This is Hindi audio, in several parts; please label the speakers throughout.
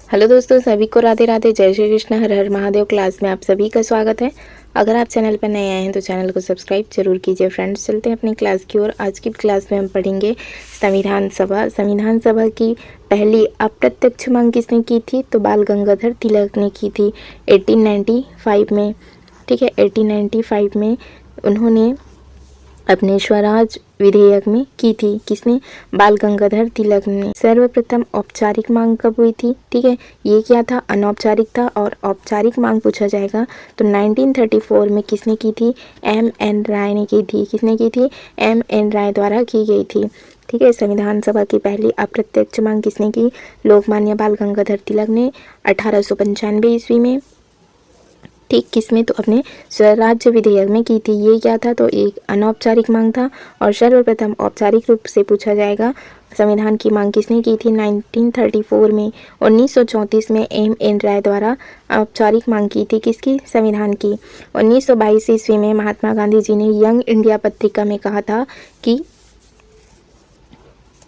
Speaker 1: हेलो दोस्तों, सभी को राधे राधे। जय श्री कृष्ण, हर हर महादेव। क्लास में आप सभी का स्वागत है। अगर आप चैनल पर नए आए हैं तो चैनल को सब्सक्राइब जरूर कीजिए। फ्रेंड्स, चलते हैं अपनी क्लास की ओर। आज की क्लास में हम पढ़ेंगे संविधान सभा। संविधान सभा की पहली अप्रत्यक्ष मांग किसने की थी? तो बाल गंगाधर तिलक ने की थी 1895 में। ठीक है, 1895 में उन्होंने अपने स्वराज विधेयक में की थी। किसने? बाल गंगाधर तिलक ने। सर्वप्रथम औपचारिक मांग कब हुई थी? ठीक है, ये क्या था? अनौपचारिक था। और औपचारिक मांग पूछा जाएगा तो 1934 में किसने की थी? M.N. राय ने की थी। किसने की थी? M.N. राय द्वारा की गई थी। ठीक है, संविधान सभा की पहली अप्रत्यक्ष मांग किसने की? लोकमान्य बाल गंगाधर तिलक ने 1895 ईस्वी में। ठीक, किसमें? तो अपने स्वराज्य विधेयक में की थी। ये क्या था? तो एक अनौपचारिक मांग था। और सर्वप्रथम औपचारिक रूप से पूछा जाएगा संविधान की मांग किसने की थी? 1934 में। 1934 में M.N. राय द्वारा औपचारिक मांग की थी। किसकी? संविधान की। 1922 ईस्वी में महात्मा गांधी जी ने यंग इंडिया पत्रिका में कहा था कि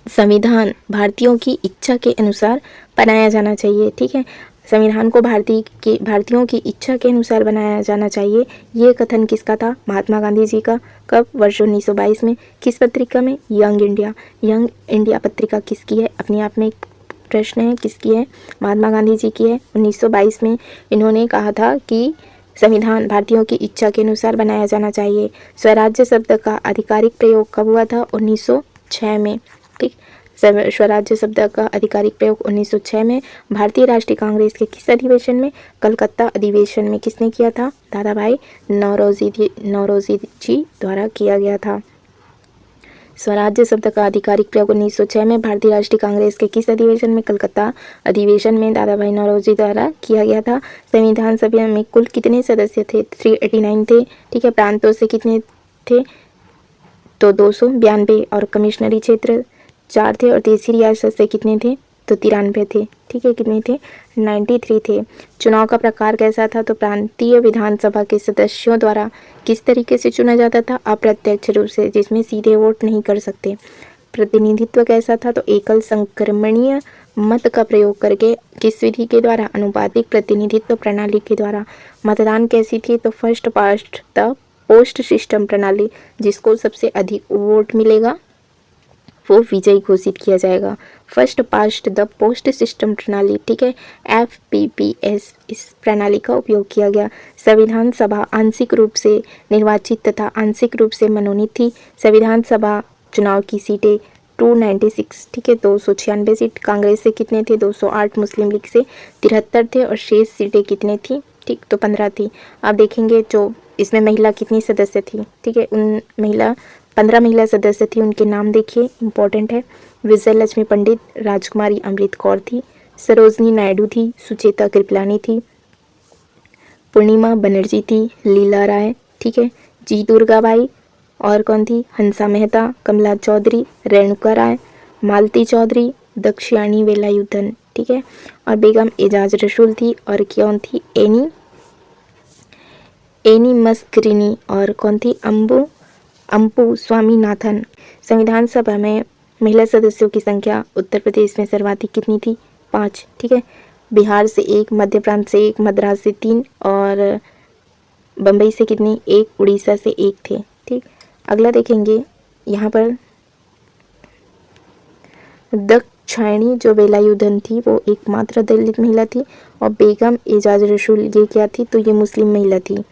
Speaker 1: संविधान भारतीयों की इच्छा के अनुसार बनाया जाना चाहिए। ठीक है, संविधान को भारतीयों की इच्छा के अनुसार बनाया जाना चाहिए। ये कथन किसका था? महात्मा गांधी जी का। कब? वर्ष 1922 में। किस पत्रिका में? Young India. यंग इंडिया पत्रिका किसकी है? अपने आप में एक प्रश्न है, किसकी है? महात्मा गांधी जी की है। 1922 में इन्होंने कहा था कि संविधान भारतीयों की इच्छा के अनुसार बनाया जाना चाहिए। स्वराज्य शब्द का आधिकारिक प्रयोग कब हुआ था? 1906 में। ठीक, स्वराज्य शब्द का आधिकारिक प्रयोग 1906 में। भारतीय राष्ट्रीय कांग्रेस के किस अधिवेशन में? कलकत्ता अधिवेशन में। किसने किया था? दादा भाई नौरोजी जी द्वारा किया गया था। स्वराज्य शब्द का आधिकारिक प्रयोग 1906 में भारतीय राष्ट्रीय कांग्रेस के किस अधिवेशन में? कलकत्ता अधिवेशन में दादा भाई नौरोजी द्वारा किया गया था। संविधान सभा में कुल कितने सदस्य थे? 389 थे। ठीक है, प्रांतों से कितने थे? तो 292। और कमिश्नरी क्षेत्र 4 थे। और देशी रियासत से कितने थे? तो 93 थे। ठीक है, कितने थे? 93 थे। चुनाव का प्रकार कैसा था? तो प्रांतीय विधानसभा के सदस्यों द्वारा किस तरीके से चुना जाता था? अप्रत्यक्ष रूप से, जिसमें सीधे वोट नहीं कर सकते। प्रतिनिधित्व कैसा था? तो एकल संक्रमणीय मत का प्रयोग करके। किस विधि के द्वारा? अनुपातिक प्रतिनिधित्व प्रणाली के द्वारा। मतदान कैसी थी? तो first past the post system प्रणाली। जिसको सबसे अधिक वोट मिलेगा वो विजयी घोषित किया जाएगा। First past the post system प्रणाली। ठीक है, FPPS इस प्रणाली का उपयोग किया गया। संविधान सभा आंशिक रूप से निर्वाचित तथा आंशिक रूप से मनोनीत थी। संविधान सभा चुनाव की सीटें 296। ठीक है, 296 सीट। कांग्रेस से कितने थे? 208। मुस्लिम लीग से 73 थे। और शेष सीटें कितने थी? ठीक, तो 15 थी। आप देखेंगे जो इसमें महिला कितनी सदस्य थी? ठीक है, उन 15 महिला सदस्य थी। उनके नाम देखिए, इंपॉर्टेंट है। विजय लक्ष्मी पंडित, राजकुमारी अमृत कौर थी, सरोजनी नायडू थी, सुचेता कृपलानी थी, पूर्णिमा बनर्जी थी, लीला राय, ठीक है, जी दुर्गाबाई, और कौन थी? हंसा मेहता, कमला चौधरी, रेणुका राय, मालती चौधरी, दक्षिणी वेलायुधन। ठीक है, और बेगम एजाज रसूल थी। और कौन थी? एनी मस्करिनी। और कौन थी? अम्पू स्वामीनाथन। संविधान सभा में महिला सदस्यों की संख्या उत्तर प्रदेश में सर्वाधिक कितनी थी? 5। ठीक है, बिहार से 1, मध्य प्रांत से 1, मद्रास से 3, और बम्बई से कितनी? 1, उड़ीसा से 1 थे। ठीक, अगला देखेंगे यहाँ पर दक्षिणी जो वेलायुधन थी वो एकमात्र दलित महिला थी। और बेगम एजाज रसूल ये क्या थी? तो ये मुस्लिम महिला थी।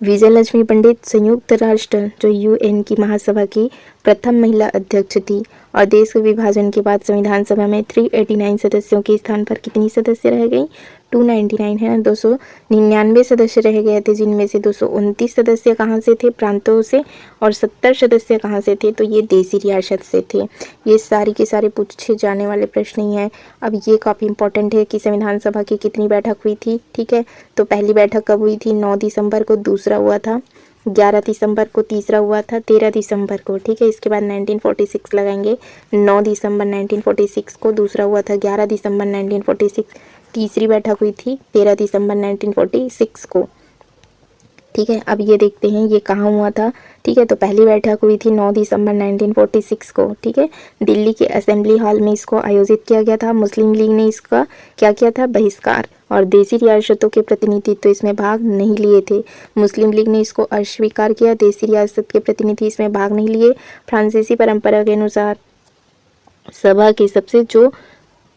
Speaker 1: विजय लक्ष्मी पंडित संयुक्त राष्ट्र जो UN की महासभा की प्रथम महिला अध्यक्ष थी। और देश के विभाजन के बाद संविधान सभा में 389 सदस्यों के स्थान पर कितनी सदस्य रह गई? 299 है ना, 299 सदस्य रह गए थे, जिनमें से 229 सदस्य कहाँ से थे? प्रांतों से। और 70 सदस्य कहाँ से थे? तो ये देशी रियासत से थे। ये सारी के सारे पूछे जाने वाले प्रश्न ही हैं। अब ये काफ़ी इंपॉर्टेंट है कि संविधान सभा की कितनी बैठक हुई थी। ठीक है, तो पहली बैठक कब हुई थी? 9 दिसंबर को। दूसरा हुआ था 11 दिसंबर को। तीसरा हुआ था 13 दिसंबर को। ठीक है, इसके बाद 1946 लगाएंगे। 9 दिसंबर 1946 को। दूसरा हुआ था 11 दिसंबर 1946। तीसरी बैठक हुई थी 13 दिसंबर 1946 को। ठीक है, अब ये देखते हैं ये कहाँ हुआ था। ठीक है, तो पहली बैठक हुई थी 9 दिसंबर 1946 को। ठीक है, दिल्ली के असेंबली हॉल में इसको आयोजित किया गया था। मुस्लिम लीग ने इसका क्या किया था, बहिष्कार, और देसी रियासतों के प्रतिनिधि तो इसमें भाग नहीं लिए थे। मुस्लिम लीग ने इसको अस्वीकार किया, देसी रियासत के प्रतिनिधि इसमें भाग नहीं लिए। फ्रांसीसी परंपरा के अनुसार सभा के सबसे जो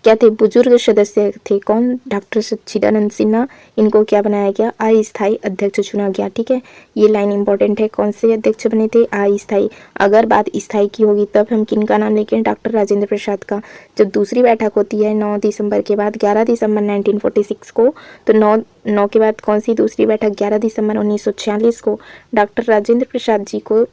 Speaker 1: क्या थे, बुजुर्ग सदस्य थे, कौन, डॉक्टर सच्चिदानंद सिन्हा, इनको क्या बनाया गया, अस्थायी अध्यक्ष चुना गया। ठीक है, ये लाइन इंपॉर्टेंट है, कौन से अध्यक्ष बने थे, अस्थायी। अगर बात स्थायी की होगी तब हम किन का नाम लेंगे, डॉक्टर राजेंद्र प्रसाद का। जब दूसरी बैठक होती है 9 दिसंबर के बाद 11 दिसंबर 1946 को, तो 9 के बाद कौन सी दूसरी बैठक, 11 दिसंबर 1946 को डॉक्टर राजेंद्र प्रसाद जी को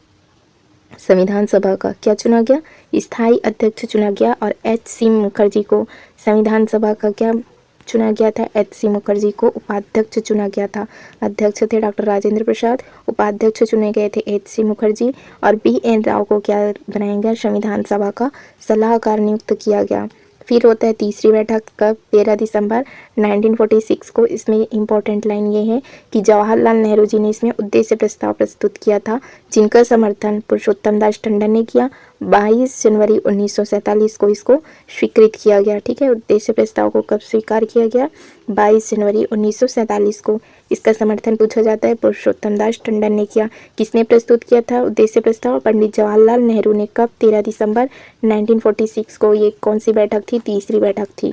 Speaker 1: संविधान सभा का क्या चुना गया, स्थायी अध्यक्ष चुना गया। और H.C. मुखर्जी को संविधान सभा का क्या चुना गया था, H.C. मुखर्जी को उपाध्यक्ष चुना गया था। अध्यक्ष थे डॉक्टर राजेंद्र प्रसाद, उपाध्यक्ष चुने गए थे H.C. मुखर्जी, और B.N. राव को क्या बनाया गया, संविधान सभा का सलाहकार नियुक्त किया गया। फिर होता है तीसरी बैठक कब, 13 दिसंबर 1946 को। इसमें इम्पोर्टेंट लाइन ये है कि जवाहरलाल नेहरू जी ने इसमें उद्देश्य प्रस्ताव प्रस्तुत किया था, जिनका समर्थन पुरुषोत्तम दास टंडन ने किया। 22 जनवरी 1947 को इसको स्वीकृत किया गया। ठीक है, उद्देश्य प्रस्ताव को कब स्वीकार किया गया, 22 जनवरी 1947 को। इसका समर्थन पूछा जाता है, पुरुषोत्तम दास टंडन ने किया। किसने प्रस्तुत किया था उद्देश्य प्रस्ताव, पंडित जवाहरलाल नेहरू ने। कब, 13 दिसंबर 1946 को। ये कौन सी बैठक थी, तीसरी बैठक थी।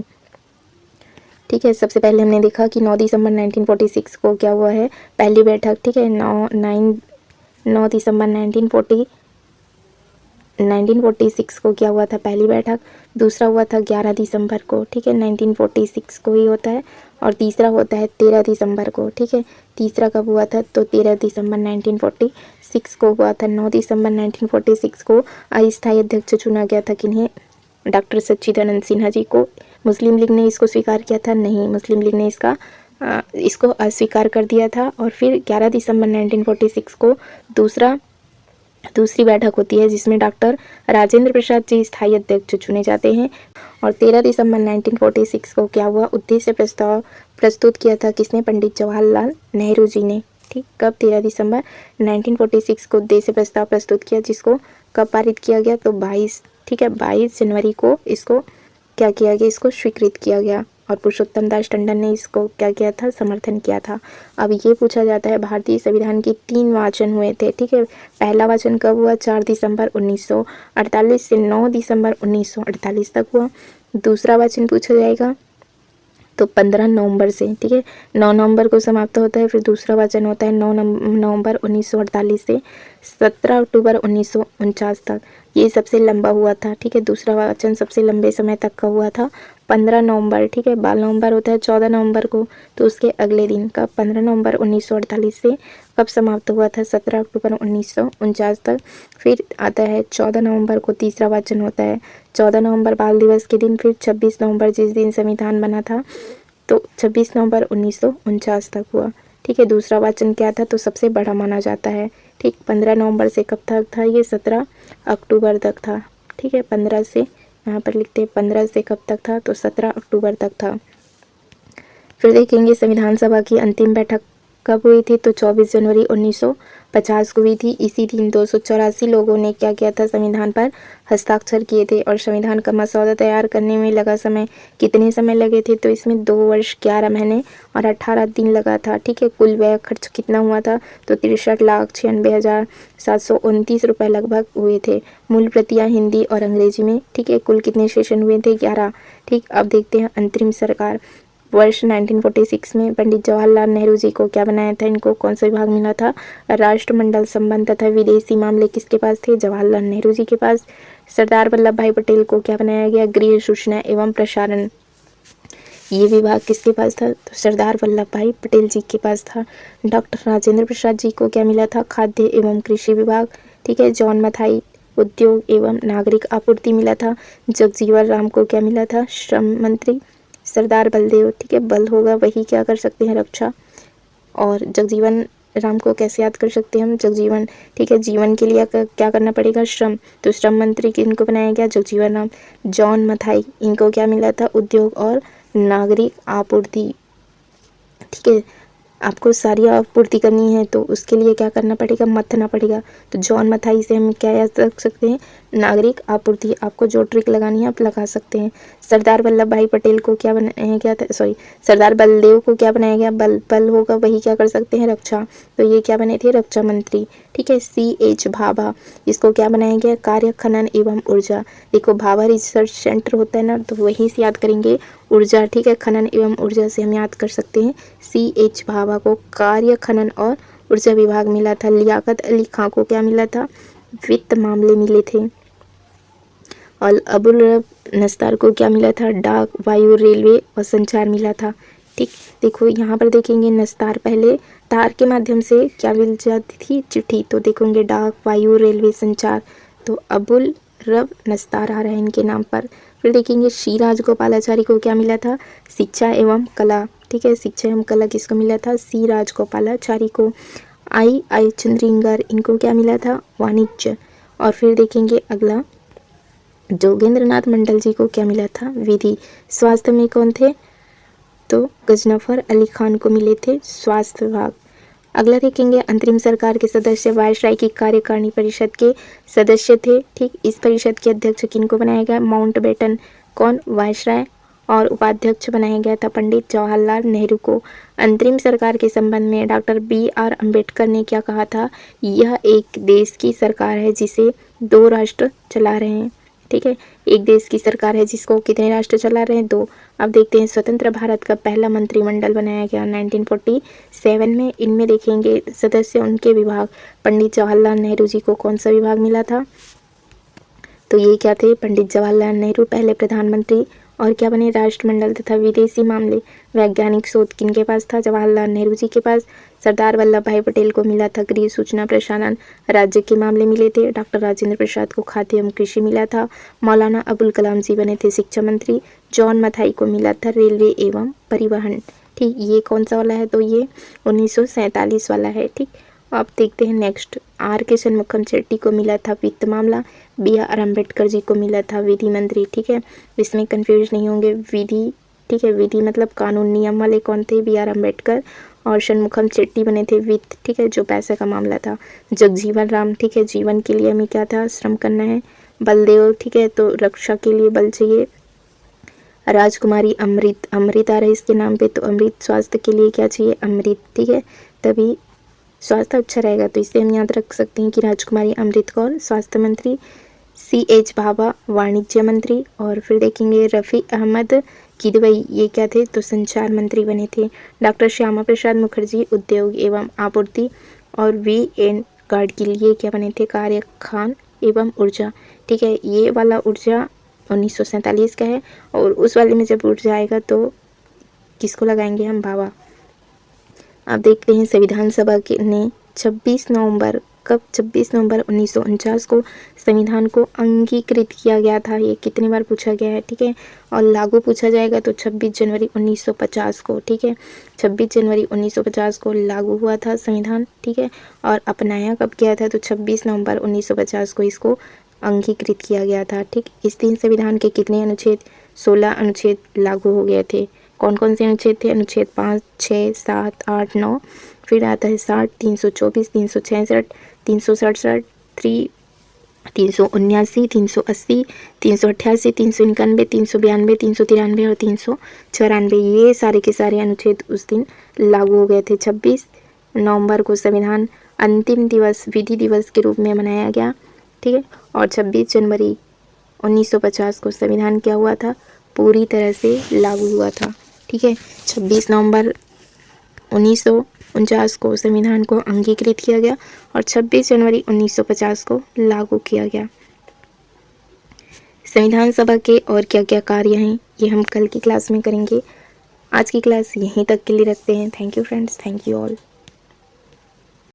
Speaker 1: ठीक है, सबसे पहले हमने देखा कि 9 दिसंबर 1946 को क्या हुआ है, पहली बैठक। ठीक है, 9 दिसंबर 1946 को क्या हुआ था, पहली बैठक। दूसरा हुआ था 11 दिसंबर को। ठीक है, 1946 को ही होता है। और तीसरा होता है 13 दिसंबर को। ठीक है, तीसरा कब हुआ था, तो 13 दिसंबर 1946 को हुआ था। 9 दिसंबर 1946 को अस्थायी अध्यक्ष चुना गया था, किन्हें, डॉक्टर सच्चिदानंद सिन्हा जी को। मुस्लिम लीग ने इसको स्वीकार किया था, नहीं, मुस्लिम लीग ने इसको अस्वीकार कर दिया था। और फिर 11 दिसंबर 1946 को दूसरी बैठक होती है, जिसमें डॉक्टर राजेंद्र प्रसाद जी स्थायी अध्यक्ष चुने जाते हैं। और 13 दिसंबर 1946 को क्या हुआ, उद्देश्य प्रस्ताव प्रस्तुत किया था, किसने, पंडित जवाहरलाल नेहरू जी ने। ठीक, कब, 13 दिसंबर 1946 को उद्देश्य प्रस्ताव प्रस्तुत किया, जिसको कब पारित किया गया, तो 22, ठीक है, 22 जनवरी को इसको क्या किया गया, इसको स्वीकृत किया गया। और पुरुषोत्तम दास टंडन ने इसको क्या किया था, समर्थन किया था। अब ये पूछा जाता है, भारतीय संविधान के 3 वाचन हुए थे। ठीक है, पहला वाचन कब हुआ, 4 दिसंबर 1948 से 9 दिसंबर 1948 तक हुआ। दूसरा वाचन पूछा जाएगा तो 15 नवंबर से। ठीक है, 9 नवंबर को समाप्त होता है। फिर दूसरा वाचन होता है 9 नवंबर 1948 से 17 अक्टूबर 1949 तक। ये सबसे लंबा हुआ था। ठीक है, दूसरा वाचन सबसे लंबे समय तक का हुआ था, 15 नवंबर। ठीक है, 12 नवंबर होता है 14 नवंबर को, तो उसके अगले दिन का 15 नवंबर 1948 से कब समाप्त हुआ था, 17 अक्टूबर 1949 तक। फिर आता है 14 नवंबर को तीसरा वाचन होता है, 14 नवंबर बाल दिवस के दिन। फिर 26 नवंबर जिस दिन संविधान बना था, तो 26 नवंबर 1949 तक हुआ। ठीक है, दूसरा वाचन क्या था, तो सबसे बड़ा माना जाता है। ठीक, 15 नवंबर से कब तक था, ये 17 अक्टूबर तक था। ठीक है, 15 से यहाँ पर लिखते हैं, 15 से कब तक था, तो 17 अक्टूबर तक था। फिर देखेंगे संविधान सभा की अंतिम बैठक कब हुई थी, तो 24 जनवरी 1950 को हुई थी। इसी दिन 284 लोगों ने क्या किया था, संविधान पर हस्ताक्षर किए थे। और संविधान का मसौदा तैयार करने में लगा समय, कितने समय लगे थे, तो इसमें 2 वर्ष 11 महीने और 18 दिन लगा था। ठीक है, कुल व्यय खर्च कितना हुआ था, तो 63,96,729 रुपये लगभग हुए थे। मूल प्रतियां हिंदी और अंग्रेजी में। ठीक है, कुल कितने सेशन हुए थे, 11। ठीक, अब देखते हैं अंतरिम सरकार। वर्ष 1946 में पंडित जवाहरलाल नेहरू जी को क्या बनाया था, इनको कौन सा विभाग मिला था, राष्ट्रमंडल संबंध तथा विदेशी मामले किसके पास थे, जवाहरलाल नेहरू जी के पास। सरदार वल्लभ भाई पटेल को क्या बनाया गया, गृह सूचना एवं प्रसारण, ये विभाग किसके पास था, तो सरदार वल्लभ भाई पटेल जी के पास था। डॉक्टर राजेंद्र प्रसाद जी को क्या मिला था, खाद्य एवं कृषि विभाग। ठीक है, जॉन मथाई उद्योग एवं नागरिक आपूर्ति मिला था। जगजीवन राम को क्या मिला था, श्रम मंत्री। सरदार बलदेव, ठीक है, बल होगा वही क्या कर सकते हैं, रक्षा। और जगजीवन राम को कैसे याद कर सकते हैं हम, जगजीवन, ठीक है, जीवन के लिए क्या करना पड़ेगा, श्रम, तो श्रम मंत्री किनको बनाया गया, जगजीवन राम। जॉन मथाई, इनको क्या मिला था, उद्योग और नागरिक आपूर्ति। ठीक है, आपको सारी आपूर्ति करनी है तो उसके लिए क्या करना पड़ेगा, मथना पड़ेगा। तो जॉन मथाई से हम क्या याद रख सकते हैं, नागरिक आपूर्ति। आपको जो ट्रिक लगानी है आप लगा सकते हैं। सरदार वल्लभ भाई पटेल को क्या बनाया गया था, सॉरी सरदार बलदेव को क्या बनाया गया, बल होगा वही क्या कर सकते हैं, रक्षा। तो ये क्या बने थे, रक्षा मंत्री। ठीक है। CH भाभा, इसको क्या बनाया गया, कार्य खनन एवं ऊर्जा। देखो भाभा रिसर्च सेंटर होता है ना, तो वहीं से याद करेंगे ऊर्जा। ठीक है, खनन एवं ऊर्जा से हम याद कर सकते हैं। CH भाभा को कार्य खनन और ऊर्जा विभाग मिला था। लियाकत अली खां को क्या मिला था, वित्त मामले मिले थे। और अबुल रब नस्तार को क्या मिला था, डाक, वायु, रेलवे और संचार मिला था। ठीक, देखो यहाँ पर देखेंगे नस्तार पहले तार के माध्यम से क्या मिल जाती थी, चिट्ठी। तो देखेंगे डाक, वायु, रेलवे, संचार। तो अबुल रब नस्तार आ रहा है इनके नाम पर। फिर देखेंगे श्री राजगोपालाचारी को क्या मिला था, शिक्षा एवं कला। ठीक है, शिक्षा एवं कला किसको मिला था, श्री राजगोपालाचारी को। आई चंद्रिंगर, इनको क्या मिला था, वाणिज्य। और फिर देखेंगे अगला, जोगेंद्रनाथ मंडल जी को क्या मिला था, विधि। स्वास्थ्य में कौन थे, तो गजनफर अली खान को मिले थे स्वास्थ्य विभाग। अगला देखेंगे, अंतरिम सरकार के सदस्य वायसराय की कार्यकारिणी परिषद के सदस्य थे। ठीक, इस परिषद के अध्यक्ष किनको बनाया गया, माउंटबेटन, कौन, वायसराय। और उपाध्यक्ष बनाया गया था पंडित जवाहरलाल नेहरू को। अंतरिम सरकार के संबंध में डॉक्टर BR अम्बेडकर ने क्या कहा था, यह एक देश की सरकार है जिसे 2 राष्ट्र चला रहे हैं। ठीक है, एक देश की सरकार है जिसको कितने राष्ट्र चला रहे हैं, 2। अब देखते हैं स्वतंत्र भारत का पहला मंत्रिमंडल बनाया गया 1947 में। इनमें देखेंगे सदस्य, उनके विभाग। पंडित जवाहरलाल नेहरू जी को कौन सा विभाग मिला था, तो ये क्या थे, पंडित जवाहरलाल नेहरू पहले प्रधानमंत्री। और क्या बने, राष्ट्रमंडल तथा विदेशी मामले। वैज्ञानिक शोध किनके पास था, जवाहरलाल नेहरू जी के पास। सरदार वल्लभ भाई पटेल को मिला था गृह, सूचना, प्रसारण, राज्य के मामले मिले थे। डॉक्टर राजेंद्र प्रसाद को खाद्य एवं कृषि मिला था। मौलाना अबुल कलाम जी बने थे शिक्षा मंत्री। जॉन मथाई को मिला था रेलवे एवं परिवहन। ठीक, ये कौन सा वाला है, तो ये 1947 वाला है। ठीक, अब देखते हैं नेक्स्ट, R.K. शनमुखम चेट्टी को मिला था वित्त मामला। BR अम्बेडकर जी को मिला था विधि मंत्री। ठीक है, इसमें कंफ्यूज नहीं होंगे, विधि। ठीक है, विधि मतलब कानून नियम वाले कौन थे, BR अम्बेडकर। और शनमुखम चेट्टी बने थे वित्त। ठीक है, जो पैसे का मामला था। जगजीवन राम, ठीक है, जीवन के लिए हमें क्या था, श्रम करना है। बलदेव, ठीक है, तो रक्षा के लिए बल चाहिए। राजकुमारी अमृत, अमृत आ रहा है इसके नाम पे, तो अमृत स्वास्थ्य के लिए क्या चाहिए, अमृत। ठीक है, तभी स्वास्थ्य अच्छा रहेगा, तो इसे हम याद रख सकते हैं कि राजकुमारी अमृत कौर स्वास्थ्य मंत्री। CH भाभा वाणिज्य मंत्री। और फिर देखेंगे रफ़ी अहमद किदवई, ये क्या थे, तो संचार मंत्री बने थे। डॉक्टर श्यामा प्रसाद मुखर्जी उद्योग एवं आपूर्ति। और VN गार्ड के लिए क्या बने थे, कार्य खान एवं ऊर्जा। ठीक है, ये वाला ऊर्जा 1947 का है। और उस वाले में जब ऊर्जा आएगा तो किसको लगाएंगे हम, भाभा। आप देखते हैं संविधान सभा के ने 26 नवंबर, कब, 26 नवंबर 1949 को संविधान को अंगीकृत किया गया था। ये कितनी बार पूछा गया है। ठीक है, और लागू पूछा जाएगा तो 26 जनवरी 1950 को। ठीक है, 26 जनवरी 1950 को लागू हुआ था संविधान। ठीक है, और अपनाया कब किया था, तो 26 नवंबर 1950 को इसको अंगीकृत किया गया था। ठीक, इस दिन संविधान के कितने अनुच्छेद, 16 अनुच्छेद लागू हो गए थे। कौन कौन से अनुच्छेद थे, अनुच्छेद 5, 6, 7, 8, 9। फिर आता है 60, 324, 366, 367, 379, 380, 388, 391, 392, 393 और 394। ये सारे के सारे अनुच्छेद उस दिन लागू हो गए थे। 26 नवंबर को संविधान अंतिम दिवस, विधि दिवस के रूप में मनाया गया। ठीक है, और 26 जनवरी 1950 को संविधान क्या हुआ था, पूरी तरह से लागू हुआ था। ठीक है, 26 नवंबर 1949 को संविधान को अंगीकृत किया गया और 26 जनवरी 1950 को लागू किया गया। संविधान सभा के और क्या क्या कार्य हैं, ये हम कल की क्लास में करेंगे। आज की क्लास यहीं तक के लिए रखते हैं। Thank you friends, thank you all.